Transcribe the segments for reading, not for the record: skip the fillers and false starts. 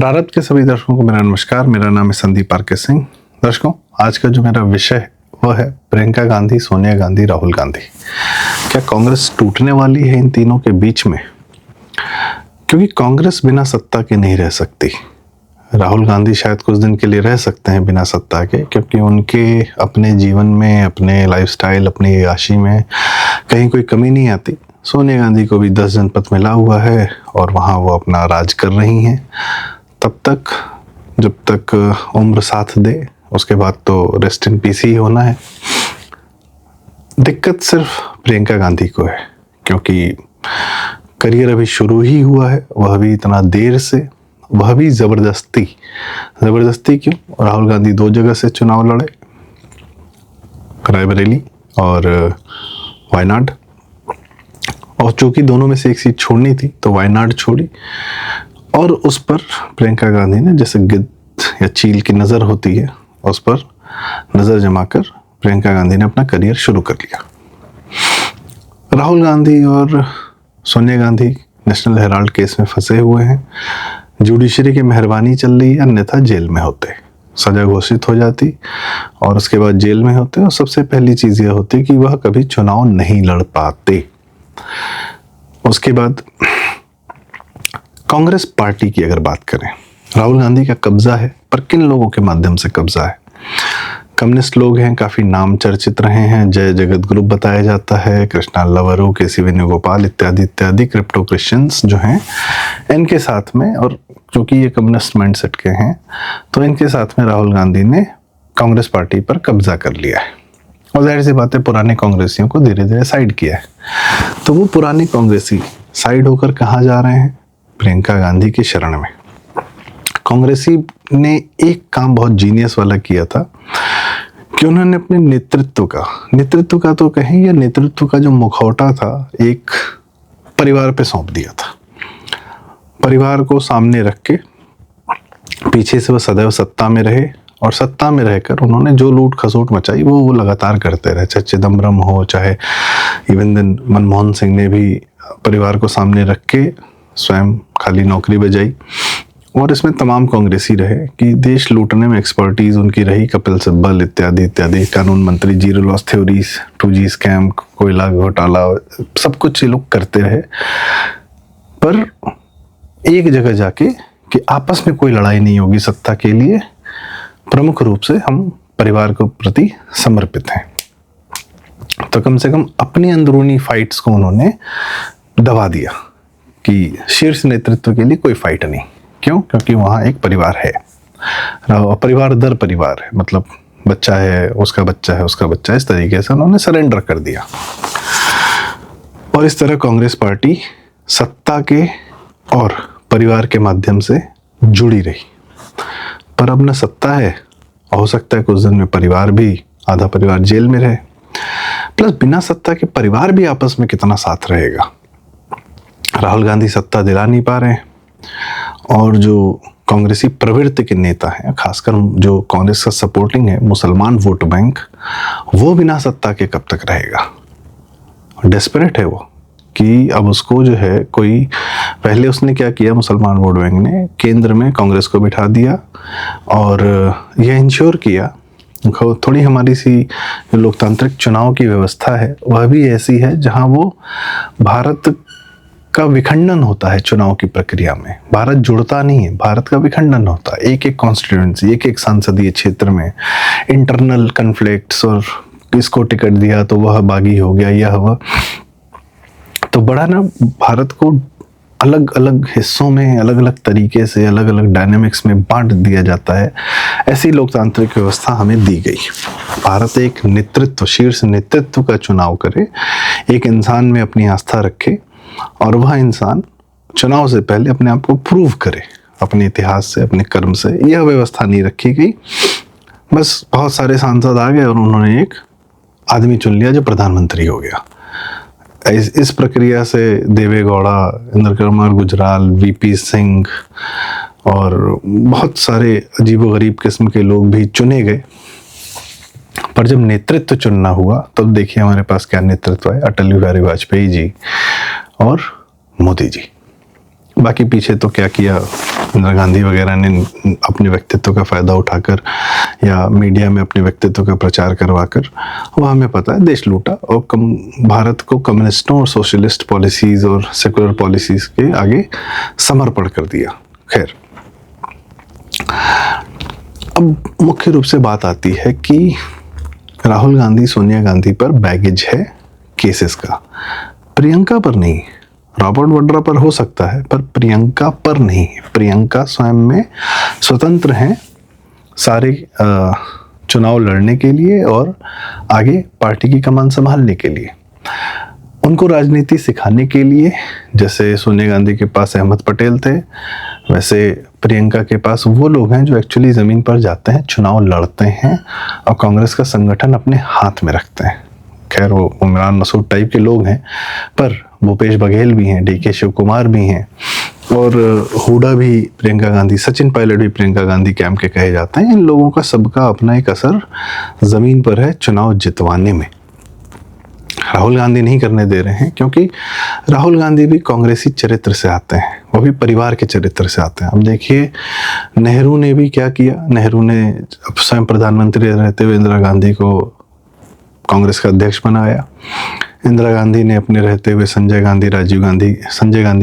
प्रारब्ध के सभी दर्शकों को मेरा नमस्कार। मेरा नाम है संदीप आर के सिंह। दर्शकों, आज का जो मेरा विषय है वह है प्रियंका गांधी, सोनिया गांधी, राहुल गांधी। क्या कांग्रेस टूटने वाली है इन तीनों के बीच में? क्योंकि कांग्रेस बिना सत्ता के नहीं रह सकती। राहुल गांधी शायद कुछ दिन के लिए रह सकते हैं बिना सत्ता के, क्योंकि उनके अपने जीवन में, अपने लाइफस्टाइल, अपनी याशी में कहीं कोई कमी नहीं आती। सोनिया गांधी को भी 10 जनपद मिला हुआ है और वहाँ वो अपना राज कर रही हैं तब तक जब तक उम्र साथ दे। उसके बाद तो रेस्ट इन पीस ही होना है। दिक्कत सिर्फ प्रियंका गांधी को है, क्योंकि करियर अभी शुरू ही हुआ है, वह भी इतना देर से, वह भी ज़बरदस्ती क्यों? राहुल गांधी 2 जगह से चुनाव लड़े, रायबरेली और वायनाड, और चूंकि दोनों में से एक सीट छोड़नी थी तो वायनाड छोड़ी, और उस पर प्रियंका गांधी ने, जैसे गिद्ध या चील की नज़र होती है, उस पर नज़र जमाकर प्रियंका गांधी ने अपना करियर शुरू कर लिया। राहुल गांधी और Sonia Gandhi national Herald case में फंसे हुए हैं। जुडिशरी की मेहरबानी चल रही है, अन्यथा जेल में होते, सजा घोषित हो जाती और उसके बाद जेल में होते। और सबसे पहली चीज़ यह होती कि वह कभी चुनाव नहीं लड़ पाते। उसके बाद कांग्रेस पार्टी की अगर बात करें, राहुल गांधी का कब्जा है, पर किन लोगों के माध्यम से कब्जा है? कम्युनिस्ट लोग हैं, काफ़ी नाम चर्चित रहे हैं। जय जगत ग्रुप बताया जाता है, कृष्णा लवरू, केसी वेणुगोपाल इत्यादि इत्यादि क्रिप्टो क्रिश्चियंस जो हैं, इनके साथ में, और क्योंकि ये कम्युनिस्ट माइंडसेट के हैं तो इनके साथ में राहुल गांधी ने कांग्रेस पार्टी पर कब्जा कर लिया है। और जाहिर सी बात है, पुराने कांग्रेसियों को धीरे धीरे साइड किया है। तो वो पुराने कांग्रेसी साइड होकर कहाँ जा रहे हैं? प्रियंका गांधी की शरण में। कांग्रेसी ने एक काम बहुत जीनियस वाला किया था कि उन्होंने अपने नेतृत्व का तो कहें, या नेतृत्व का जो मुखौटा था, एक परिवार पे सौंप दिया था। परिवार को सामने रख के पीछे से वह सदैव सत्ता में रहे, और सत्ता में रहकर उन्होंने जो लूट खसोट मचाई वो लगातार करते रहे। चाहे चिदम्बरम हो, चाहे इवन दिन मनमोहन सिंह ने भी परिवार को सामने रख के स्वयं खाली नौकरी बजाई। और इसमें तमाम कांग्रेसी रहे कि देश लूटने में एक्सपर्टीज उनकी रही। कपिल सिब्बल इत्यादि इत्यादि, कानून मंत्री, zero loss theories, 2G scam, कोयला घोटाला, सब कुछ ये लोग करते रहे। पर एक जगह जाके कि आपस में कोई लड़ाई नहीं होगी सत्ता के लिए, प्रमुख रूप से हम परिवार के प्रति समर्पित हैं, तो कम से कम अपनी अंदरूनी फाइट्स को उन्होंने दबा दिया कि शीर्ष नेतृत्व के लिए कोई फाइट नहीं। क्यों? क्योंकि वहाँ एक परिवार है, परिवार दर परिवार है, मतलब बच्चा है, उसका बच्चा है, उसका बच्चा है, इस तरीके से उन्होंने सरेंडर कर दिया। और इस तरह कांग्रेस पार्टी सत्ता के और परिवार के माध्यम से जुड़ी रही। पर अब न सत्ता है, हो सकता है कुछ दिन में परिवार भी, आधा परिवार जेल में रहे। प्लस बिना सत्ता के परिवार भी आपस में कितना साथ रहेगा? राहुल गांधी सत्ता दिला नहीं पा रहे हैं, और जो कांग्रेसी प्रवृत्ति के नेता हैं, खासकर जो कांग्रेस का सपोर्टिंग है मुसलमान वोट बैंक, वो बिना सत्ता के कब तक रहेगा? डेस्परेट है वो कि अब उसको जो है कोई, पहले उसने क्या किया, मुसलमान वोट बैंक ने केंद्र में कांग्रेस को बिठा दिया और यह इंश्योर किया, थोड़ी हमारी सी जो लोकतांत्रिक चुनाव की व्यवस्था है वह भी ऐसी है जहां वो भारत का विखंडन होता है। चुनाव की प्रक्रिया में भारत जुड़ता नहीं है, भारत का विखंडन होता है। एक एक कॉन्स्टिट्यूएंसी, एक एक संसदीय क्षेत्र में इंटरनल कन्फ्लिक्ट्स, और इसको टिकट दिया तो वह बागी हो गया, यह वह, तो बड़ा ना भारत को अलग अलग हिस्सों में, अलग अलग तरीके से, अलग अलग डायनेमिक्स में बांट दिया जाता है। ऐसी लोकतांत्रिक व्यवस्था हमें दी गई। भारत एक नेतृत्व, शीर्ष नेतृत्व का चुनाव करे, एक इंसान में अपनी आस्था रखे, और वह इंसान चुनाव से पहले अपने आप को प्रूव करे अपने इतिहास से, अपने कर्म से। यह व्यवस्था नहीं रखी गई। बस बहुत सारे सांसद आ गए और उन्होंने एक आदमी चुन लिया जो प्रधानमंत्री हो गया। इस प्रक्रिया से देवे गौड़ा, इंद्र कुमार गुजराल, VP सिंह और बहुत सारे अजीबोगरीब किस्म के लोग भी चुने गए। पर जब नेतृत्व चुनना हुआ तब देखिए हमारे पास क्या नेतृत्व है, अटल बिहारी वाजपेयी जी और मोदी जी। बाकी पीछे तो क्या किया इंदिरा गांधी वगैरह ने, अपने व्यक्तित्व का फ़ायदा उठाकर या मीडिया में अपने व्यक्तित्व का प्रचार करवाकर, वह हमें पता है, देश लूटा और भारत को कम्युनिस्टों और सोशलिस्ट पॉलिसीज़ और सेकुलर पॉलिसीज़ के आगे समर्पण कर दिया। खैर, अब मुख्य रूप से बात आती है कि राहुल गांधी सोनिया गांधी पर बैगेज है केसेस का, प्रियंका पर नहीं। रॉबर्ट वड्रा पर हो सकता है पर प्रियंका पर नहीं। प्रियंका स्वयं में स्वतंत्र हैं सारे चुनाव लड़ने के लिए और आगे पार्टी की कमान संभालने के लिए। उनको राजनीति सिखाने के लिए, जैसे सोनिया गांधी के पास अहमद पटेल थे, वैसे प्रियंका के पास वो लोग हैं जो एक्चुअली ज़मीन पर जाते हैं, चुनाव लड़ते हैं और कांग्रेस का संगठन अपने हाथ में रखते हैं। खैर, वो इमरान मसूद टाइप के लोग हैं, पर भूपेश बघेल भी हैं, DK शिव कुमार भी हैं और हुडा भी प्रियंका गांधी, सचिन पायलट भी प्रियंका गांधी कैंप के कहे जाते हैं। इन लोगों का सबका अपना एक असर ज़मीन पर है चुनाव जितवाने में। राहुल गांधी नहीं करने दे रहे हैं क्योंकि राहुल गांधी भी कांग्रेसी चरित्र से आते हैं, वो भी परिवार के चरित्र से आते हैं। अब देखिए, नेहरू ने भी क्या किया। नेहरू ने स्वयं प्रधानमंत्री रहते हुए इंदिरा गांधी को कांग्रेस का अध्यक्ष बनाया। इंदिरा गांधी ने अपने रहते हुए संजय गांधी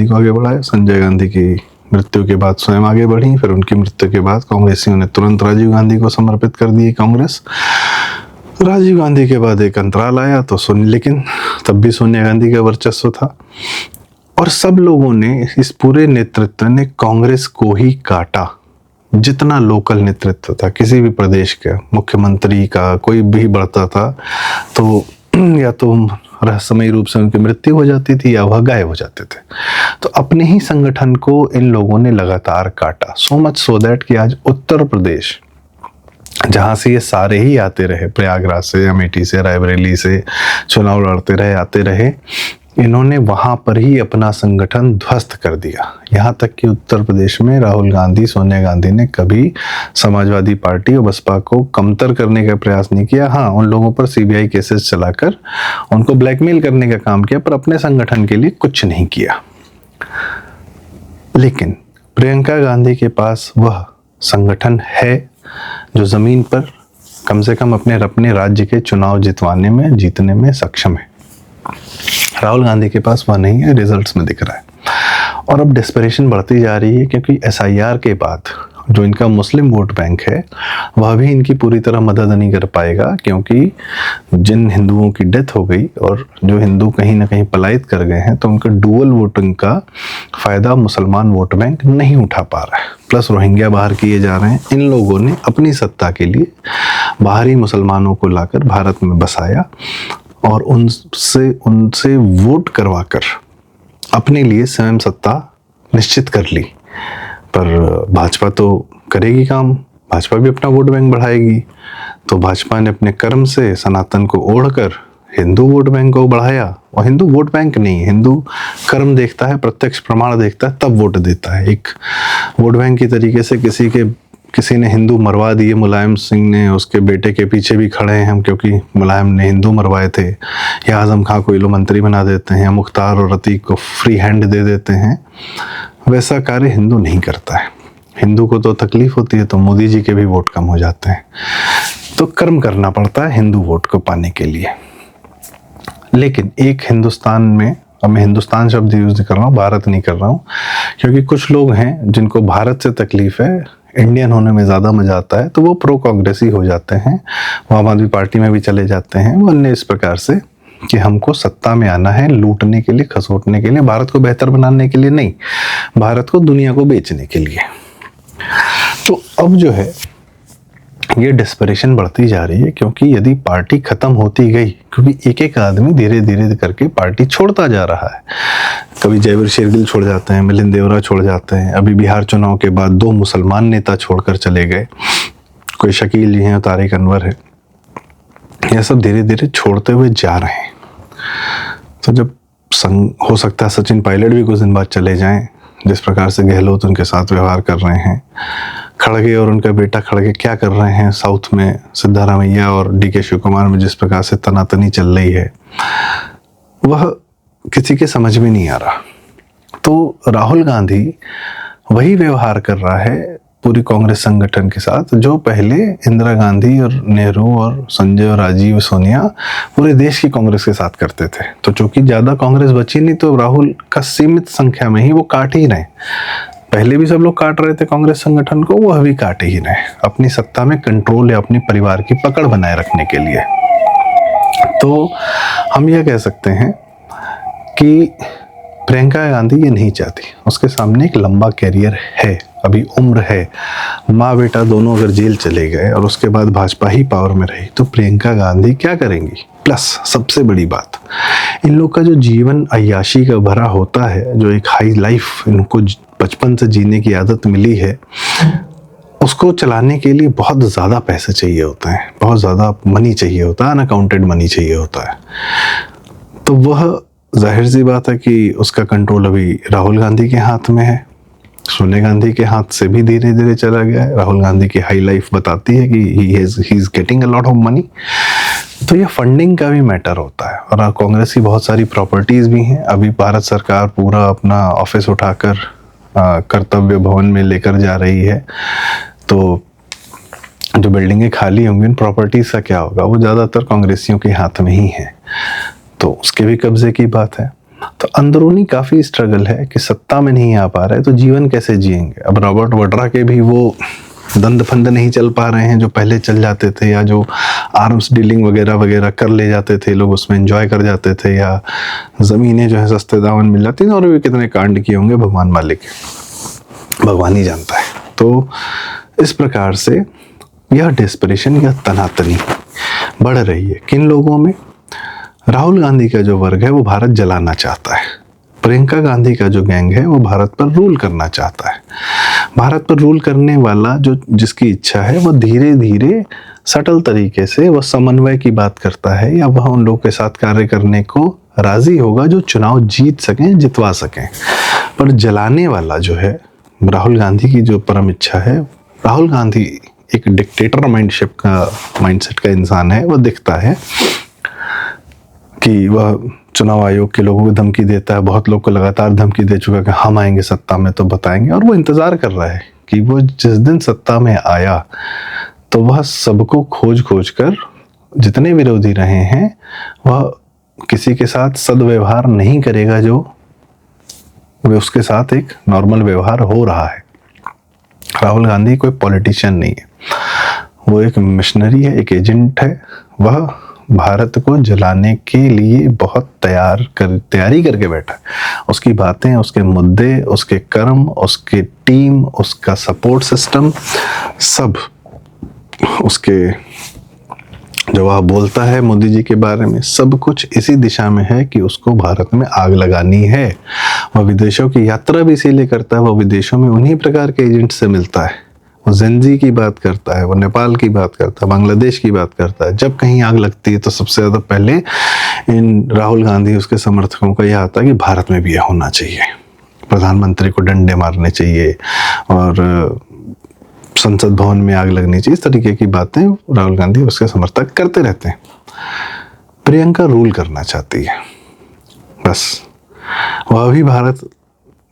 को आगे बढ़ाया। संजय गांधी की मृत्यु के बाद स्वयं आगे बढ़ी, फिर उनकी मृत्यु के बाद कांग्रेसियों ने तुरंत राजीव गांधी को समर्पित कर दी कांग्रेस। राजीव गांधी के बाद एक अंतराल आया तो लेकिन तब भी सोनिया गांधी का वर्चस्व था और सब लोगों ने, इस पूरे नेतृत्व ने कांग्रेस को ही काटा। जितना लोकल नेतृत्व था किसी भी प्रदेश का, मुख्यमंत्री का कोई भी बढ़ता था तो या तो रहस्यमयी रूप से उनकी मृत्यु हो जाती थी या वह गायब हो जाते थे। तो अपने ही संगठन को इन लोगों ने लगातार काटा, सो मच सो दैट कि आज उत्तर प्रदेश, जहाँ से ये सारे ही आते रहे, प्रयागराज से, अमेठी से, रायबरेली से चुनाव लड़ते रहे, आते रहे, इन्होंने वहाँ पर ही अपना संगठन ध्वस्त कर दिया। यहाँ तक कि उत्तर प्रदेश में राहुल गांधी, सोनिया गांधी ने कभी समाजवादी पार्टी और बसपा को कमतर करने का प्रयास नहीं किया। हाँ, उन लोगों पर CBI केसेस चलाकर उनको ब्लैकमेल करने का काम किया, पर अपने संगठन के लिए कुछ नहीं किया। लेकिन प्रियंका गांधी के पास वह संगठन है जो ज़मीन पर कम से कम अपने राज्य के चुनाव जितवाने में, जीतने में सक्षम है। राहुल गांधी के पास वह नहीं है, रिजल्ट्स में दिख रहा है। और अब डेस्परेशन बढ़ती जा रही है क्योंकि SIR के बाद जो इनका मुस्लिम वोट बैंक है वह भी इनकी पूरी तरह मदद नहीं कर पाएगा, क्योंकि जिन हिंदुओं की डेथ हो गई और जो हिंदू कहीं ना कहीं पलायित कर गए हैं, तो उनका डुअल वोटिंग का फ़ायदा मुसलमान वोट बैंक नहीं उठा पा रहा है। प्लस रोहिंग्या बाहर किए जा रहे हैं। इन लोगों ने अपनी सत्ता के लिए बाहरी मुसलमानों को लाकर भारत में बसाया और उनसे वोट करवाकर अपने लिए स्वयं सत्ता निश्चित कर ली। पर भाजपा तो करेगी काम, भाजपा भी अपना वोट बैंक बढ़ाएगी। तो भाजपा ने अपने कर्म से सनातन को ओढ़कर हिंदू वोट बैंक को बढ़ाया। और हिंदू वोट बैंक नहीं, हिंदू कर्म देखता है, प्रत्यक्ष प्रमाण देखता है, तब वोट देता है। एक वोट बैंक की तरीके से किसी ने हिंदू मरवा दिए, मुलायम सिंह ने, उसके बेटे के पीछे भी खड़े हैं हम, क्योंकि मुलायम ने हिंदू मरवाए थे, या आजम खां को ये लोग मंत्री बना देते हैं, या मुख्तार और अतीक को फ्री हैंड दे देते हैं। वैसा कार्य हिंदू नहीं करता है। हिंदू को तो तकलीफ होती है तो मोदी जी के भी वोट कम हो जाते हैं। तो कर्म करना पड़ता है हिंदू वोट को पाने के लिए। लेकिन एक हिंदुस्तान में, अब मैं हिंदुस्तान शब्द यूज कर रहा हूँ, भारत नहीं कर रहा हूँ, क्योंकि कुछ लोग हैं जिनको भारत से तकलीफ है, इंडियन होने में ज़्यादा मजा आता है, तो वो प्रो कांग्रेसी हो जाते हैं, वो आम आदमी पार्टी में भी चले जाते हैं। वो अन्य इस प्रकार से कि हमको सत्ता में आना है लूटने के लिए, खसोटने के लिए, भारत को बेहतर बनाने के लिए नहीं, भारत को दुनिया को बेचने के लिए। तो अब जो है ये डिस्परेशन बढ़ती जा रही है, क्योंकि यदि पार्टी खत्म होती गई, क्योंकि एक एक आदमी धीरे धीरे करके पार्टी छोड़ता जा रहा है। कभी जयवीर शेरगिल छोड़ जाते हैं, मिलिंद देवरा छोड़ जाते हैं, अभी बिहार चुनाव के बाद 2 मुसलमान नेता छोड़कर चले गए, कोई शकील जी हैं, तारिक अनवर है, यह सब धीरे धीरे छोड़ते हुए जा रहे हैं। तो जब हो सकता है सचिन पायलट भी कुछ दिन बाद चले जाएं, जिस प्रकार से गहलोत उनके साथ व्यवहार कर रहे हैं, खड़गे और उनका बेटा खड़गे क्या कर रहे हैं साउथ में, सिद्धारमैया और DK शिव कुमार में जिस प्रकार से तनातनी चल रही है, वह किसी के समझ में नहीं आ रहा। तो राहुल गांधी वही व्यवहार कर रहा है पूरी कांग्रेस संगठन के साथ जो पहले इंदिरा गांधी और नेहरू और संजय और राजीव सोनिया पूरे देश की कांग्रेस के साथ करते थे। तो चूंकि ज़्यादा कांग्रेस बची नहीं तो राहुल का सीमित संख्या में ही वो काट ही रहे। पहले भी सब लोग काट रहे थे कांग्रेस संगठन को, वो अभी काटे ही रहे अपनी सत्ता में कंट्रोल या अपने परिवार की पकड़ बनाए रखने के लिए। तो हम यह कह सकते हैं कि प्रियंका गांधी ये नहीं चाहती, उसके सामने एक लंबा कैरियर है, अभी उम्र है। माँ बेटा दोनों अगर जेल चले गए और उसके बाद भाजपा ही पावर में रही तो प्रियंका गांधी क्या करेंगी। प्लस सबसे बड़ी बात, इन लोग का जो जीवन अय्याशी का भरा होता है, जो एक हाई लाइफ इनको बचपन से जीने की आदत मिली है, उसको चलाने के लिए बहुत ज़्यादा पैसे चाहिए होते हैं, बहुत ज़्यादा मनी चाहिए होता है, अनअकाउंटेड मनी चाहिए होता है। तो वह जाहिर सी बात है कि उसका कंट्रोल अभी राहुल गांधी के हाथ में है। सोनिया गांधी के हाथ से भी धीरे धीरे चला गया है। राहुल गांधी की हाई लाइफ बताती है कि he is getting a lot of money. तो ये फंडिंग का भी मैटर होता है। और कांग्रेस की बहुत सारी प्रॉपर्टीज भी हैं। अभी भारत सरकार पूरा अपना ऑफिस उठाकर कर्तव्य भवन में लेकर जा रही है। तो जो बिल्डिंगें खाली होंगी उन प्रॉपर्टीज का क्या होगा, वो ज़्यादातर कांग्रेसियों के हाथ में ही है। तो उसके भी कब्जे की बात है। तो अंदरूनी काफ़ी स्ट्रगल है कि सत्ता में नहीं आ पा रहे तो जीवन कैसे जिएंगे। अब रॉबर्ट वड्रा के भी वो दंड फंद नहीं चल पा रहे हैं जो पहले चल जाते थे, या जो आर्म्स डीलिंग वगैरह वगैरह कर ले जाते थे लोग, उसमें एंजॉय कर जाते थे, या ज़मीनें जो है सस्ते दामन मिल जाती हैं। और भी कितने कांड किए होंगे भगवान मालिक, भगवान ही जानता है। तो इस प्रकार से यह डेस्परेशन, यह तनातनी बढ़ रही है। किन लोगों में? राहुल गांधी का जो वर्ग है वो भारत जलाना चाहता है। प्रियंका गांधी का जो गैंग है वो भारत पर रूल करना चाहता है। भारत पर रूल करने वाला जो जिसकी इच्छा है वो धीरे धीरे सटल तरीके से वह समन्वय की बात करता है, या वह उन लोगों के साथ कार्य करने को राजी होगा जो चुनाव जीत सकें, जितवा सकें। पर जलाने वाला जो है राहुल गांधी की जो परम इच्छा है, राहुल गांधी एक डिक्टेटर माइंडसेट का इंसान है। वो दिखता है कि वह चुनाव आयोग के लोगों को धमकी देता है, बहुत लोग को लगातार धमकी दे चुका है कि हम आएंगे सत्ता में तो बताएंगे। और वो इंतजार कर रहा है कि वो जिस दिन सत्ता में आया तो वह सबको खोज खोज कर, जितने विरोधी रहे हैं, वह किसी के साथ सदव्यवहार नहीं करेगा जो वे उसके साथ एक नॉर्मल व्यवहार हो रहा है। राहुल गांधी कोई पॉलिटिशियन नहीं है, वो एक मिशनरी है, एक एजेंट है। वह भारत को जलाने के लिए बहुत तैयारी करके बैठा है। उसकी बातें, उसके मुद्दे, उसके कर्म, उसके टीम, उसका सपोर्ट सिस्टम, सब उसके जो वह बोलता है मोदी जी के बारे में, सब कुछ इसी दिशा में है कि उसको भारत में आग लगानी है। वह विदेशों की यात्रा भी इसीलिए करता है। वह विदेशों में उन्हीं प्रकार के एजेंट से मिलता है। वो ज़ेंजी की बात करता है, वो नेपाल की बात करता है, बांग्लादेश की बात करता है। जब कहीं आग लगती है तो सबसे ज़्यादा पहले इन राहुल गांधी उसके समर्थकों का यह आता है कि भारत में भी यह होना चाहिए, प्रधानमंत्री को डंडे मारने चाहिए और संसद भवन में आग लगनी चाहिए। इस तरीके की बातें राहुल गांधी उसके समर्थक करते रहते हैं। प्रियंका रूल करना चाहती है, बस। वह भी भारत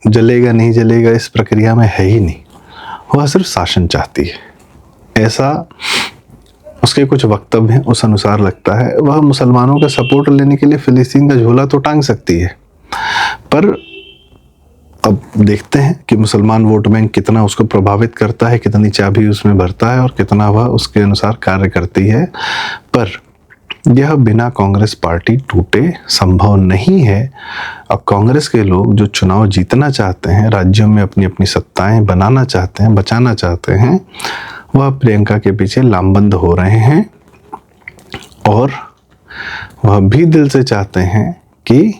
जलेगा नहीं जलेगा इस प्रक्रिया में है ही नहीं। वह सिर्फ शासन चाहती है। ऐसा उसके कुछ वक्तव्य हैं, उस अनुसार लगता है वह मुसलमानों का सपोर्ट लेने के लिए फिलिस्तीन का झोला तो टांग सकती है, पर अब देखते हैं कि मुसलमान वोट बैंक कितना उसको प्रभावित करता है, कितनी चाबी उसमें भरता है और कितना वह उसके अनुसार कार्य करती है। पर यह बिना कांग्रेस पार्टी टूटे संभव नहीं है। अब कांग्रेस के लोग जो चुनाव जीतना चाहते हैं, राज्यों में अपनी अपनी सत्ताएं बनाना चाहते हैं, बचाना चाहते हैं, वह प्रियंका के पीछे लामबंद हो रहे हैं। और वह भी दिल से चाहते हैं कि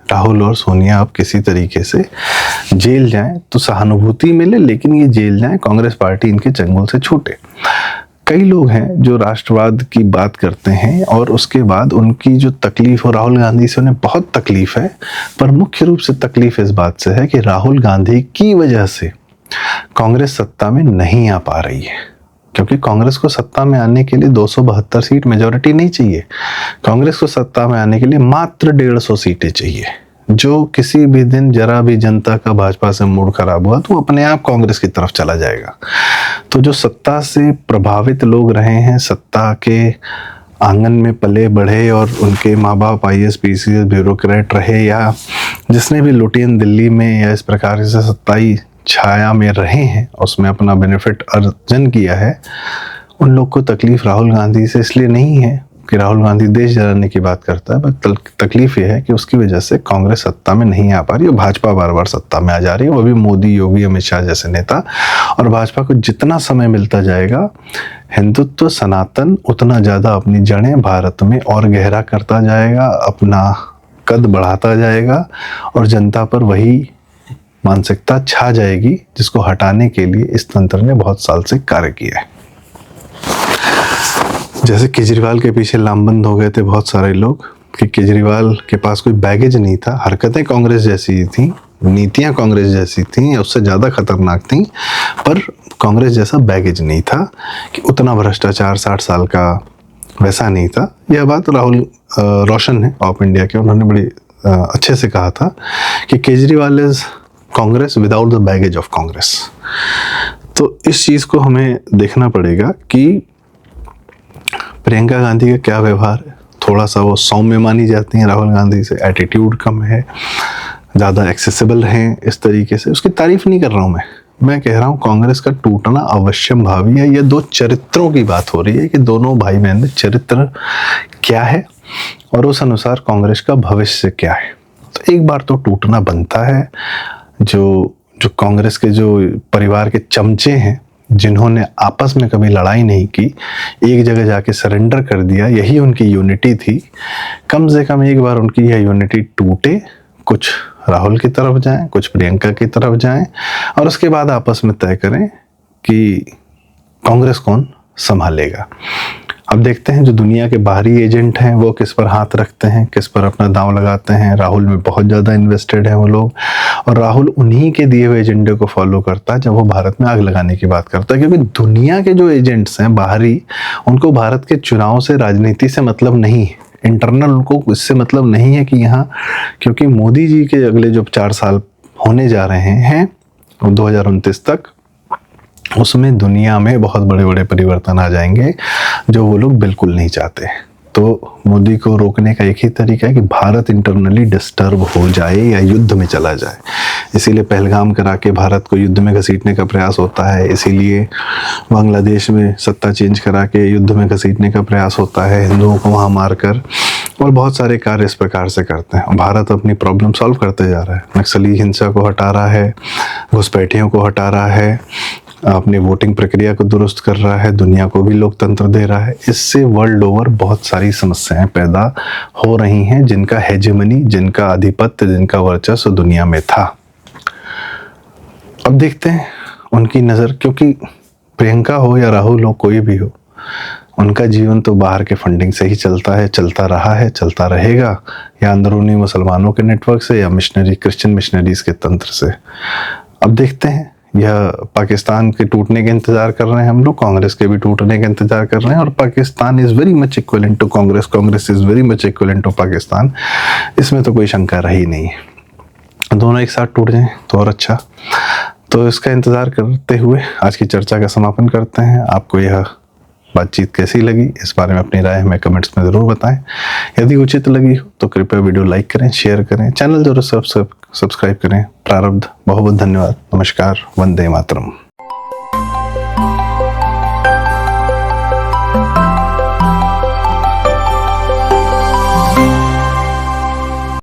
राहुल और सोनिया अब किसी तरीके से जेल जाएं तो सहानुभूति मिले, लेकिन ये जेल जाएं, कांग्रेस पार्टी इनके चंगुल से छूटे। कई लोग हैं जो राष्ट्रवाद की बात करते हैं और उसके बाद उनकी जो तकलीफ हो, राहुल गांधी से उन्हें बहुत तकलीफ है, पर मुख्य रूप से तकलीफ इस बात से है कि राहुल गांधी की वजह से कांग्रेस सत्ता में नहीं आ पा रही है। क्योंकि कांग्रेस को सत्ता में आने के लिए 272 सीट मेजॉरिटी नहीं चाहिए। कांग्रेस को सत्ता में आने के लिए मात्र 150 सीटें चाहिए, जो किसी भी दिन जरा भी जनता का भाजपा से मूड खराब हुआ तो अपने आप कांग्रेस की तरफ चला जाएगा। तो जो सत्ता से प्रभावित लोग रहे हैं, सत्ता के आंगन में पले बढ़े और उनके माँ बाप IAS PCS ब्यूरोक्रेट रहे, या जिसने भी लुटियन दिल्ली में या इस प्रकार से सत्ताई छाया में रहे हैं, उसमें अपना बेनिफिट अर्जन किया है, उन लोग को तकलीफ राहुल गांधी से इसलिए नहीं है कि राहुल गांधी देश जलाने की बात करता है, बस तकलीफ ये है कि उसकी वजह से कांग्रेस सत्ता में नहीं आ पा रही और भाजपा बार बार सत्ता में आ जा रही है, वो भी मोदी, योगी, अमित शाह जैसे नेता। और भाजपा को जितना समय मिलता जाएगा, हिंदुत्व सनातन उतना ज़्यादा अपनी जड़ें भारत में और गहरा करता जाएगा, अपना कद बढ़ाता जाएगा और जनता पर वही मानसिकता छा जाएगी जिसको हटाने के लिए इस तंत्र ने बहुत साल से कार्य किया है। जैसे केजरीवाल के पीछे लामबंद हो गए थे बहुत सारे लोग कि केजरीवाल के पास कोई बैगेज नहीं था, हरकतें कांग्रेस जैसी थी, नीतियां कांग्रेस जैसी थी, उससे ज़्यादा खतरनाक थी, पर कांग्रेस जैसा बैगेज नहीं था, कि उतना भ्रष्टाचार 60 साल का वैसा नहीं था। यह बात राहुल रोशन है ऑफ इंडिया के, उन्होंने बड़ी अच्छे से कहा था कि Kejriwal is Congress without the baggage of Congress. तो इस चीज़ को हमें देखना पड़ेगा कि प्रियंका गांधी का क्या व्यवहार है। थोड़ा सा वो सौम्य मानी जाती हैं राहुल गांधी से, एटीट्यूड कम है, ज़्यादा एक्सेसिबल हैं, इस तरीके से उसकी तारीफ नहीं कर रहा हूँ मैं कह रहा हूँ कांग्रेस का टूटना अवश्यम भावी है। ये दो चरित्रों की बात हो रही है कि दोनों भाई बहन में चरित्र क्या है और उस अनुसार कांग्रेस का भविष्य क्या है। तो एक बार तो टूटना बनता है। जो कांग्रेस के जो परिवार के चमचे हैं, जिन्होंने आपस में कभी लड़ाई नहीं की, एक जगह जाके सरेंडर कर दिया, यही उनकी यूनिटी थी। कम से कम एक बार उनकी यह यूनिटी टूटे, कुछ राहुल की तरफ जाएं, कुछ प्रियंका की तरफ जाएं और उसके बाद आपस में तय करें कि कांग्रेस कौन संभालेगा। अब देखते हैं जो दुनिया के बाहरी एजेंट हैं वो किस पर हाथ रखते हैं, किस पर अपना दांव लगाते हैं। राहुल में बहुत ज़्यादा इन्वेस्टेड हैं वो लोग, और राहुल उन्हीं के दिए हुए एजेंडे को फॉलो करता है जब वो भारत में आग लगाने की बात करता है, क्योंकि दुनिया के जो एजेंट्स हैं बाहरी, उनको भारत के चुनाव से, राजनीति से मतलब नहीं है, इंटरनल उनको इससे मतलब नहीं है कि यहाँ, क्योंकि मोदी जी के अगले जो 4 साल होने जा रहे हैं 2029 तक, उसमें दुनिया में बहुत बड़े बड़े परिवर्तन आ जाएंगे जो वो लोग बिल्कुल नहीं चाहते। तो मोदी को रोकने का एक ही तरीका है कि भारत इंटरनली डिस्टर्ब हो जाए या युद्ध में चला जाए। इसीलिए पहलगाम करा के भारत को युद्ध में घसीटने का प्रयास होता है, इसीलिए बांग्लादेश में सत्ता चेंज करा के युद्ध में घसीटने का प्रयास होता है, हिंदुओं को वहाँ मारकर, और बहुत सारे कार्य इस प्रकार से करते हैं। भारत अपनी प्रॉब्लम सॉल्व करते जा रहा है, नक्सली हिंसा को हटा रहा है, घुसपैठियों को हटा रहा है, अपनी वोटिंग प्रक्रिया को दुरुस्त कर रहा है, दुनिया को भी लोकतंत्र दे रहा है। इससे वर्ल्ड ओवर बहुत सारी समस्याएं पैदा हो रही हैं जिनका हेजेमनी, जिनका आधिपत्य, जिनका वर्चस्व दुनिया में था। अब देखते हैं उनकी नज़र, क्योंकि प्रियंका हो या राहुल हो, कोई भी हो, उनका जीवन तो बाहर के फंडिंग से ही चलता है, चलता रहा है, चलता रहेगा, या अंदरूनी मुसलमानों के नेटवर्क से, या मिशनरी, क्रिश्चियन मिशनरीज के तंत्र से। अब देखते हैं, यह पाकिस्तान के टूटने के इंतज़ार कर रहे हैं हम लोग, कांग्रेस के भी टूटने का इंतज़ार कर रहे हैं, और Pakistan is very much equivalent to Congress, Congress is very much equivalent to Pakistan. इसमें तो कोई शंका रही नहीं है। दोनों एक साथ टूट जाएं तो और अच्छा। तो इसका इंतज़ार करते हुए आज की चर्चा का समापन करते हैं। आपको यह बातचीत कैसी लगी, इस बारे में अपनी राय हमें कमेंट्स में ज़रूर बताएं। यदि उचित लगी हो तो कृपया वीडियो लाइक करें, शेयर करें, चैनल जरूर सब्सक्राइब करें। प्रारब्ध। बहुत बहुत धन्यवाद। नमस्कार। वंदे मातरम।